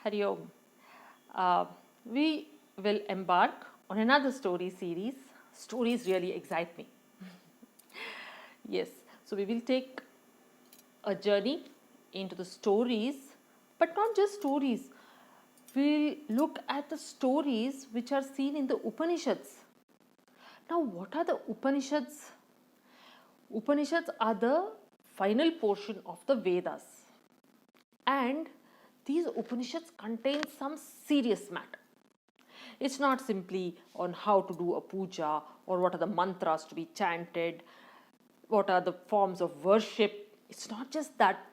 Hari Om. We will embark on another story series. Stories really excite me. Yes, so we will take a journey into the stories, but not just stories. We'll look at the stories which are seen in the Upanishads. Now, what are the Upanishads? Upanishads are the final portion of the Vedas, and these Upanishads contain some serious matter. It's not simply on how to do a puja or what are the mantras to be chanted, what are the forms of worship. It's not just that.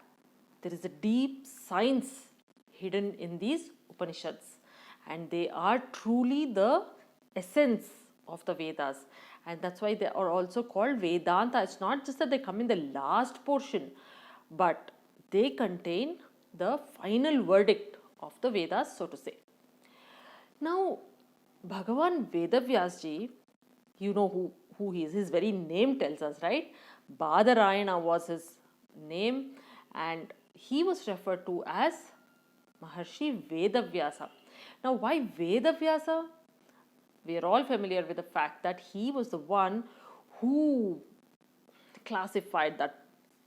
There is a deep science hidden in these Upanishads, and they are truly the essence of the Vedas. And that's why they are also called Vedanta. It's not just that they come in the last portion, but they contain the final verdict of the Vedas, so to say. Now, Bhagavan Vedavyasji, you know who he is, his very name tells us, right? Badarayana was his name, and he was referred to as Maharshi Vedavyasa. Now, why Vedavyasa? We are all familiar with the fact that he was the one who classified that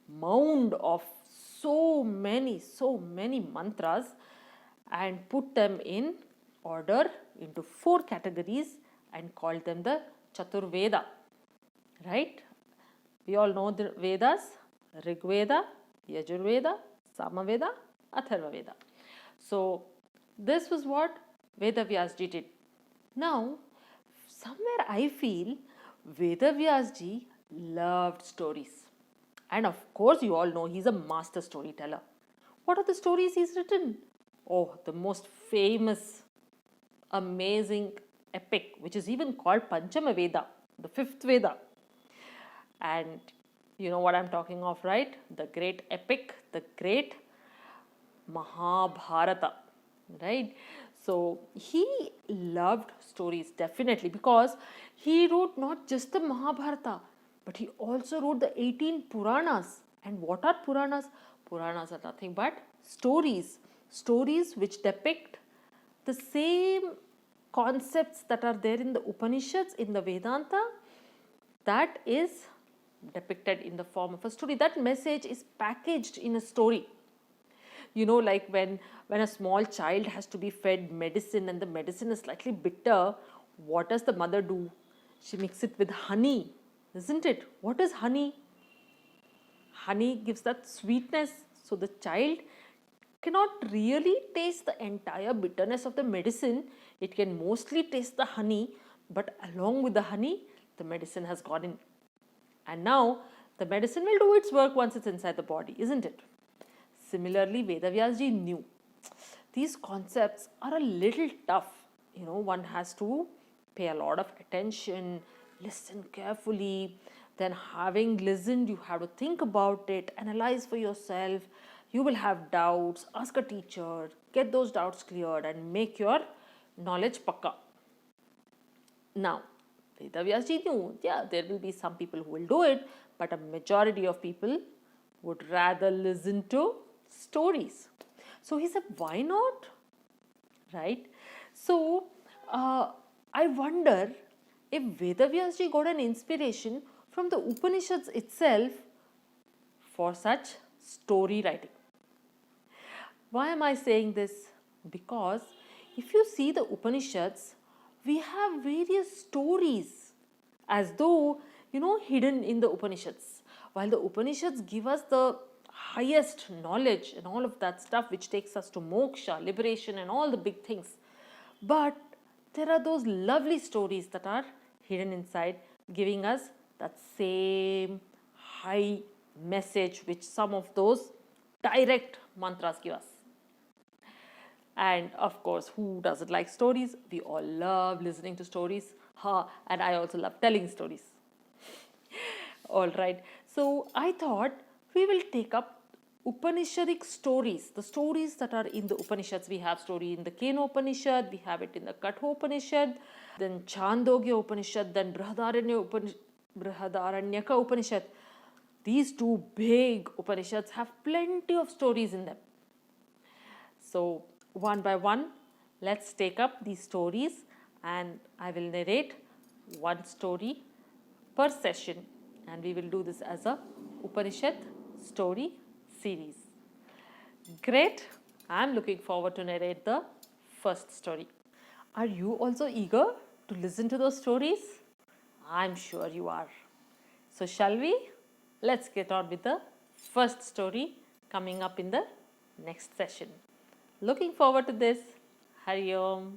mound of so many mantras and put them in order into four categories and called them the Chaturveda. Right? We all know the Vedas: Rig Veda, Yajurveda, Samaveda, Atharvaveda. So, this was what Vedavyasji did. Now, somewhere I feel Vedavyasji loved stories. And of course, you all know he's a master storyteller. What are the stories he's written? Oh, the most famous, amazing epic, which is even called Panchama Veda, the fifth Veda. And you know what I'm talking of, right? The great epic, the great Mahabharata, right? So he loved stories definitely, because he wrote not just the Mahabharata, but he also wrote the 18 Puranas. And what are Puranas? Puranas are nothing but stories, stories which depict the same concepts that are there in the Upanishads, in the Vedanta, that is depicted in the form of a story. That message is packaged in a story. You know, like when a small child has to be fed medicine and the medicine is slightly bitter, what does the mother do? She mixes it with honey, isn't it? What is honey? Honey gives that sweetness, so the child cannot really taste the entire bitterness of the medicine. It can mostly taste the honey, but along with the honey, the medicine has gone in. And now the medicine will do its work once it's inside the body, isn't it? Similarly, Vedavyasji knew these concepts are a little tough. You know, one has to pay a lot of attention, listen carefully. Then, having listened, you have to think about it, analyze for yourself. You will have doubts, ask a teacher, get those doubts cleared, and make your knowledge pakka. Now, Vedavyasji knew, yeah, there will be some people who will do it, but a majority of people would rather listen to stories. So he said, why not? Right? So I wonder if Vedavyasji got an inspiration from the Upanishads itself for such story writing. Why am I saying this? Because if you see the Upanishads, we have various stories as though, you know, hidden in the Upanishads. While the Upanishads give us the highest knowledge and all of that stuff which takes us to moksha, liberation, and all the big things. But there are those lovely stories that are hidden inside, giving us that same high message which some of those direct mantras give us. And of course, who doesn't like stories? We all love listening to stories. And I also love telling stories. All right. So I thought we will take up Upanishadic stories, the stories that are in the Upanishads. We have story in the Kena Upanishad, we have it in the Kathopanishad, then Chandogya Upanishad, then Brihadaranyaka Upanishad. These two big Upanishads have plenty of stories in them. So one by one, let's take up these stories and I will narrate one story per session, and we will do this as a Upanishad story series. Great! I'm looking forward to narrate the first story. Are you also eager to listen to those stories? I'm sure you are. So, shall we? Let's get on with the first story coming up in the next session. Looking forward to this. Hari Om.